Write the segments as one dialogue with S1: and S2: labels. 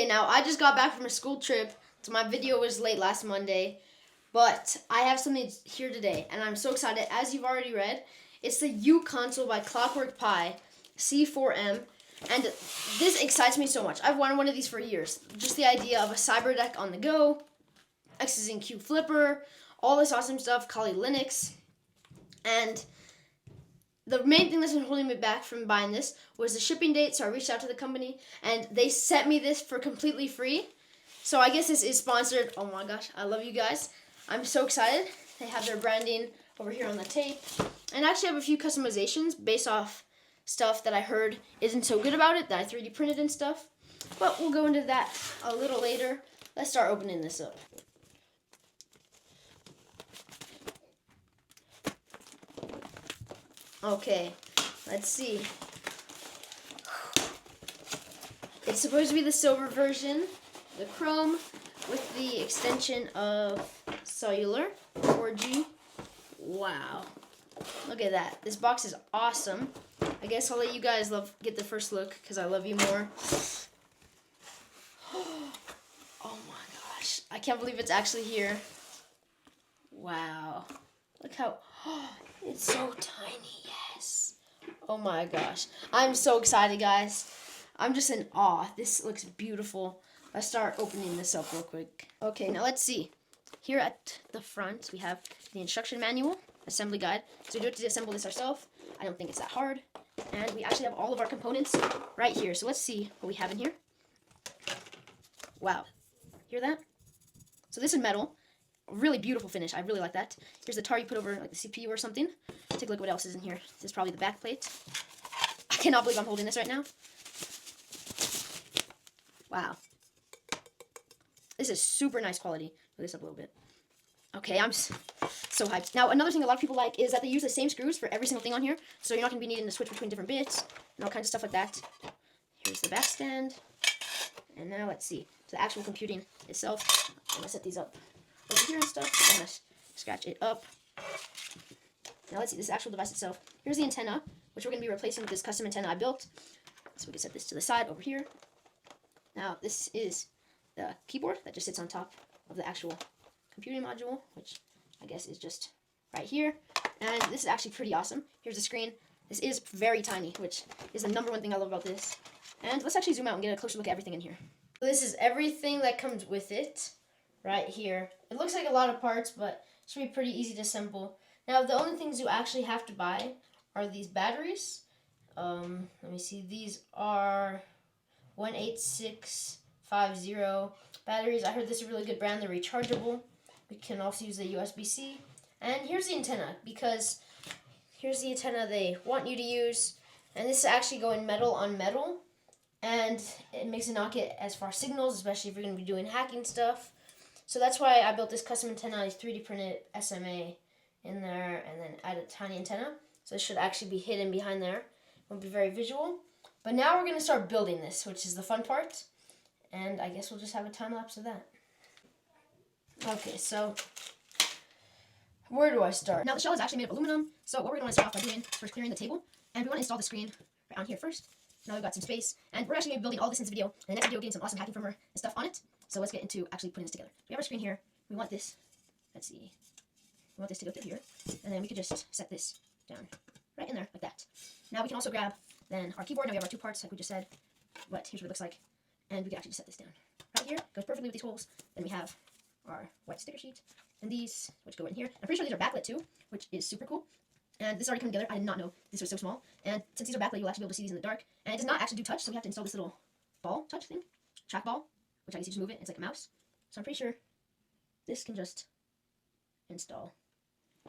S1: now I just got back from a school trip, so my video was late last Monday, but I have something here today, and I'm so excited. As you've already read, it's the Uconsole by Clockworkpi C4M, and this excites me so much. I've wanted one of these for years. Just the idea of a cyberdeck on the go, X's and Q flipper, all this awesome stuff, Kali Linux, and the main thing that's been holding me back from buying this was the shipping date, so I reached out to the company, and they sent me this for completely free. So I guess this is sponsored. Oh my gosh, I love you guys. I'm so excited. They have their branding over here on the tape. And I actually have a few customizations based off stuff that I heard isn't so good about it, that I 3D printed and stuff. But we'll go into that a little later. Let's start opening this up. Okay, let's see. It's supposed to be the silver version, the chrome, with the extension of cellular 4G. Wow. Look at that. This box is awesome. I guess I'll let you guys get the first look because I love you more. Oh my gosh. I can't believe it's actually here. Wow. Look how... it's so tiny, yes. Oh my gosh. I'm so excited, guys. I'm just in awe. This looks beautiful. Let's start opening this up real quick. Okay, now let's see. Here at the front, we have the instruction manual, assembly guide. So we do have to assemble this ourselves. I don't think it's that hard. And we actually have all of our components right here. So let's see what we have in here. Wow. Hear that? So this is metal. Really beautiful finish. I really like that. Here's the tar you put over like the CPU or something. Take a look at what else is in here. This is probably the back plate. I cannot believe I'm holding this right now. Wow. This is super nice quality. Put this up a little bit. Okay, I'm so hyped. Now, another thing a lot of people like is that they use the same screws for every single thing on here. So you're not going to be needing to switch between different bits and all kinds of stuff like that. Here's the back stand. And now let's see. So the actual computing itself. I'm going to set these up over here and stuff. I'm going to scratch it up. Now let's see, this actual device itself. Here's the antenna, which we're going to be replacing with this custom antenna I built. So we can set this to the side over here. Now this is the keyboard that just sits on top of the actual computing module, which I guess is just right here. And this is actually pretty awesome. Here's the screen. This is very tiny, which is the number one thing I love about this. And let's actually zoom out and get a closer look at everything in here. So this is everything that comes with it right here. It looks like a lot of parts, but it should be pretty easy to assemble. Now, the only things you actually have to buy are these batteries. Let me see. These are 18650 batteries. I heard this is a really good brand. They're rechargeable. We can also use the USB-C. And here's the antenna, because here's the antenna they want you to use. And this is actually going metal on metal. And it makes it not get as far signals, especially if you're going to be doing hacking stuff. So that's why I built this custom antenna. I 3D printed SMA in there and then added a tiny antenna. So it should actually be hidden behind there. It won't be very visual. But now we're going to start building this, which is the fun part. And I guess we'll just have a time lapse of that. Okay, so where do I start? Now the shell is actually made of aluminum. So what we're going to start off by doing is first clearing the table. And we want to install the screen right on here first. Now we've got some space. And we're actually going to be building all this in this video. And the next video getting some awesome hacking firmware and stuff on it. So let's get into actually putting this together. We have our screen here. We want this, let's see. We want this to go through here. And then we could just set this down right in there like that. Now we can also grab then our keyboard. Now we have our two parts like we just said. But here's what it looks like. And we can actually just set this down right here. Goes perfectly with these holes. Then we have our white sticker sheet. And these, which go in here. I'm pretty sure these are backlit too, which is super cool. And this already come together. I did not know this was so small. And since these are backlit, you'll actually be able to see these in the dark. And it does not actually do touch, so we have to install this little ball touch thing. Trackball, which I guess you just move it. It's like a mouse. So I'm pretty sure this can just install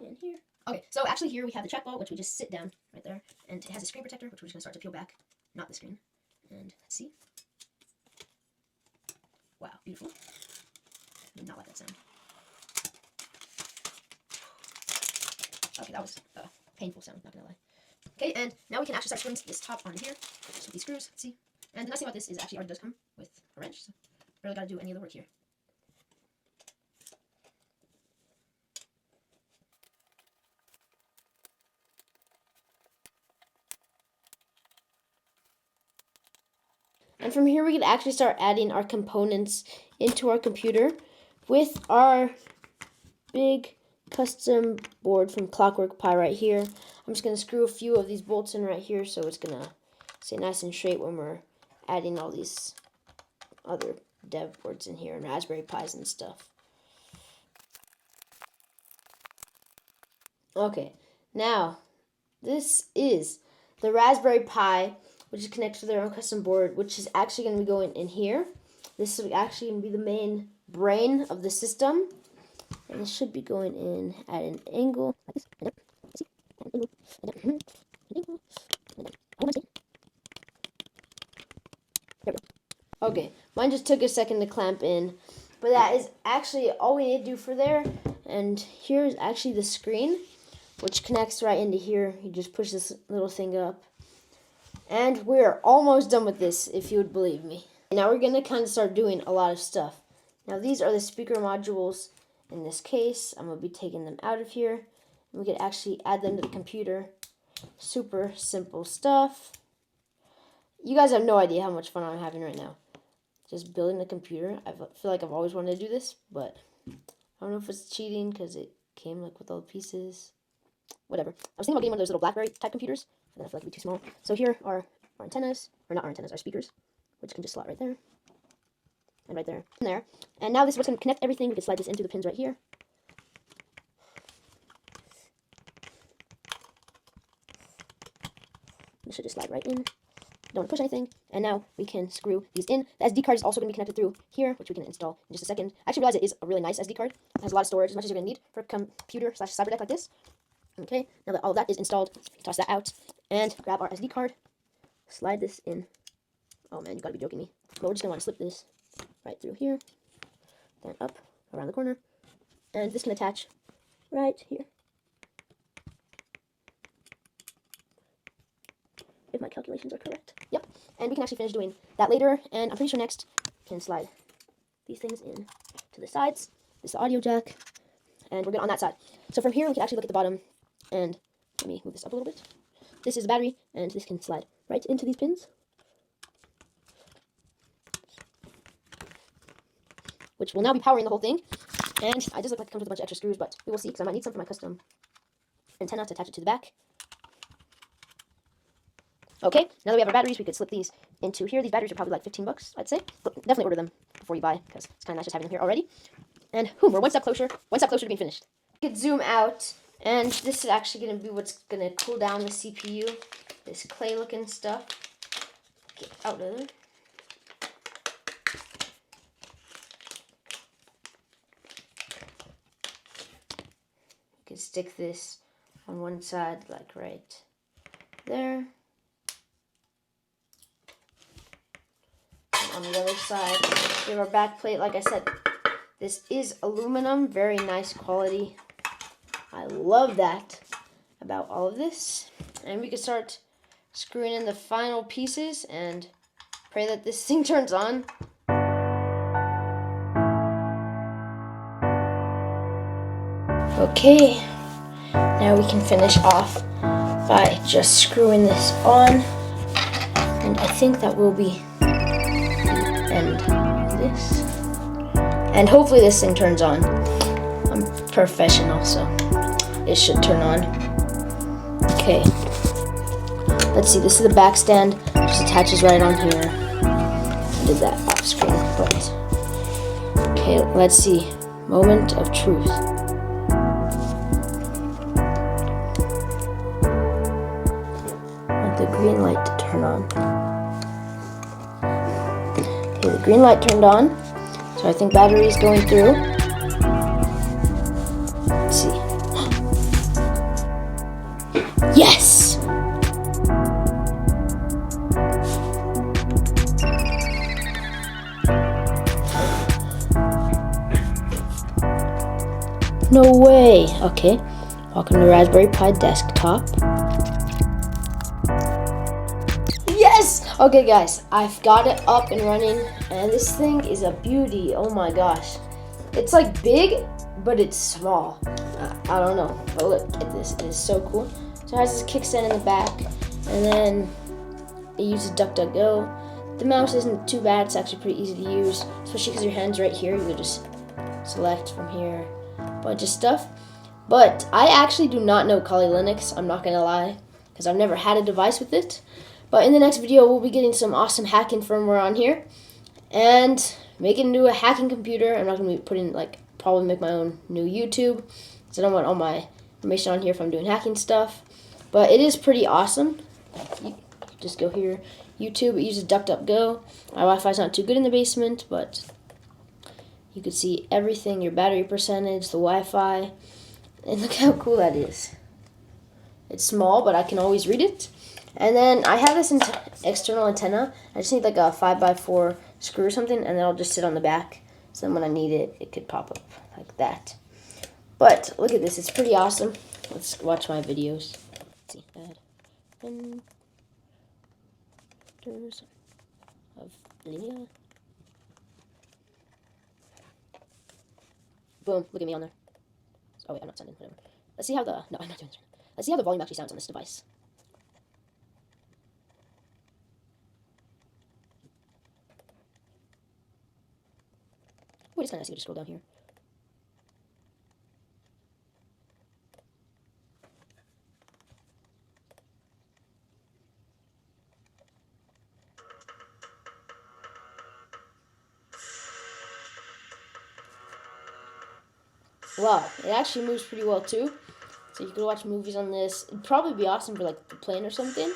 S1: in here. Okay, so actually here we have the trackball, which we just sit down right there. And it has a screen protector, which we're just going to start to peel back. Not the screen. And let's see. Wow, beautiful. I did not like that sound. Okay, that was a painful sound, not gonna lie. Okay, and now we can actually start screwing this top on here just with these screws. Let's see. And the nice thing about this is it actually already does come with a wrench, so barely gotta do any of the work here. And from here we can actually start adding our components into our computer with our big custom board from Clockworkpi right here. I'm just going to screw a few of these bolts in right here so it's going to stay nice and straight when we're adding all these other dev boards in here and Raspberry Pis and stuff. Okay, now this is the Raspberry Pi, which is connected to their own custom board, which is actually going to be going in here. This is actually going to be the main brain of the system. And this should be going in at an angle like this. Okay, mine just took a second to clamp in, but that is actually all we need to do for there. And here is actually the screen, which connects right into here. You just push this little thing up. And we're almost done with this, if you would believe me. Now we're going to kind of start doing a lot of stuff. Now these are the speaker modules. In this case, I'm going to be taking them out of here. And we could actually add them to the computer. Super simple stuff. You guys have no idea how much fun I'm having right now. Just building the computer. I feel like I've always wanted to do this, but I don't know if it's cheating because it came like with all the pieces. Whatever. I was thinking about getting one of those little BlackBerry type computers, but then I feel like it'd be too small. So here are our antennas, or not our antennas, our speakers, which can just slot right there. And right there, and there. And now this is what's going to connect everything. We can slide this in through the pins right here. This should just slide right in. Don't want to push anything. And now we can screw these in. The SD card is also going to be connected through here, which we can install in just a second. I actually realize it is a really nice SD card. It has a lot of storage, as much as you're going to need for a computer / cyberdeck like this. Okay, now that all of that is installed, toss that out and grab our SD card. Slide this in. Oh man, you gotta be joking me. But we're just going to want to slip this right through here, then up around the corner, and this can attach right here. If my calculations are correct. Yep, and we can actually finish doing that later, and I'm pretty sure next we can slide these things in to the sides. This is the audio jack, and we're good on that side. So from here we can actually look at the bottom, and let me move this up a little bit. This is the battery, and this can slide right into these pins, which will now be powering the whole thing. And I just look like it comes with a bunch of extra screws, but we will see, because I might need some for my custom antenna to attach it to the back. Okay, now that we have our batteries, we could slip these into here. These batteries are probably like $15, I'd say. But definitely order them before you buy, because it's kind of nice just having them here already. And we're one step closer to being finished. We could zoom out, and this is actually going to be what's going to cool down the CPU. This clay-looking stuff. Get out of there. You can stick this on one side, like right there. On the other side, we have our back plate. Like I said, this is aluminum, very nice quality. I love that about all of this. And we can start screwing in the final pieces and pray that this thing turns on. Okay, now we can finish off by just screwing this on. And I think that will be end this, and hopefully this thing turns on. I'm professional, so it should turn on. Okay, let's see, this is the back stand, just attaches right on here. I did that off screen, but okay, let's see. Moment of truth. I want the green light to turn on. Okay, the green light turned on, so I think battery is going through. Let's see. Yes! No way! Okay, welcome to Raspberry Pi desktop. Yes! Okay guys, I've got it up and running, and this thing is a beauty. Oh my gosh. It's like big, but it's small. I don't know, but look at this. It is so cool. So it has this kickstand in the back, and then it uses DuckDuckGo. The mouse isn't too bad. It's actually pretty easy to use, especially because your hand's right here. You can just select from here a bunch of stuff. But I actually do not know Kali Linux. I'm not gonna lie, because I've never had a device with it. But in the next video, we'll be getting some awesome hacking firmware on here and make it into a hacking computer. I'm not gonna be putting probably make my own new YouTube, because I don't want all my information on here if I'm doing hacking stuff. But it is pretty awesome. You just go here, YouTube. It uses DuckDuckGo. My Wi-Fi's not too good in the basement, but you can see everything, your battery percentage, the Wi-Fi, and look how cool that is. It's small, but I can always read it. And then I have this external antenna. I just need like a 5x4 screw or something, and then I'll just sit on the back. So then when I need it, it could pop up like that. But look at this, it's pretty awesome. Let's watch my videos. Let's see, add vendors of linear. Boom, look at me on there. Oh wait, I'm not sending, whatever. Let's see how no, I'm not doing this. Let's see how the volume actually sounds on this device. Oh, it's kind of nice to scroll down here. Wow, it actually moves pretty well too. So you could watch movies on this. It'd probably be awesome for like the plane or something.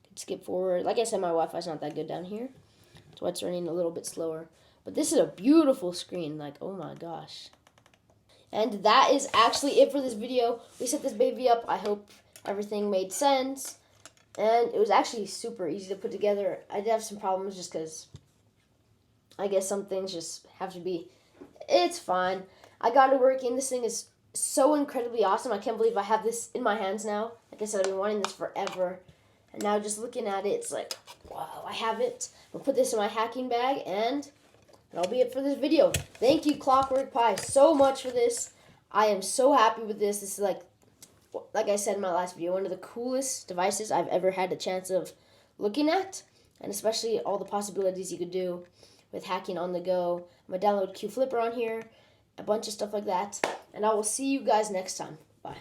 S1: Could skip forward. Like I said, my Wi-Fi's not that good down here. That's why it's running a little bit slower. But this is a beautiful screen. Like, oh my gosh. And that is actually it for this video. We set this baby up. I hope everything made sense. And it was actually super easy to put together. I did have some problems just because I guess some things just have to be. It's fine. I got it working. This thing is so incredibly awesome. I can't believe I have this in my hands now. Like I said, I've been wanting this forever. And now just looking at it, it's like, wow, I have it. I'll put this in my hacking bag, and that'll be it for this video. Thank you, Clockworkpi, so much for this. I am so happy with this. This is like I said in my last video, one of the coolest devices I've ever had a chance of looking at. And especially all the possibilities you could do with hacking on the go. I'm going to download QFlipper on here, a bunch of stuff like that. And I will see you guys next time. Bye.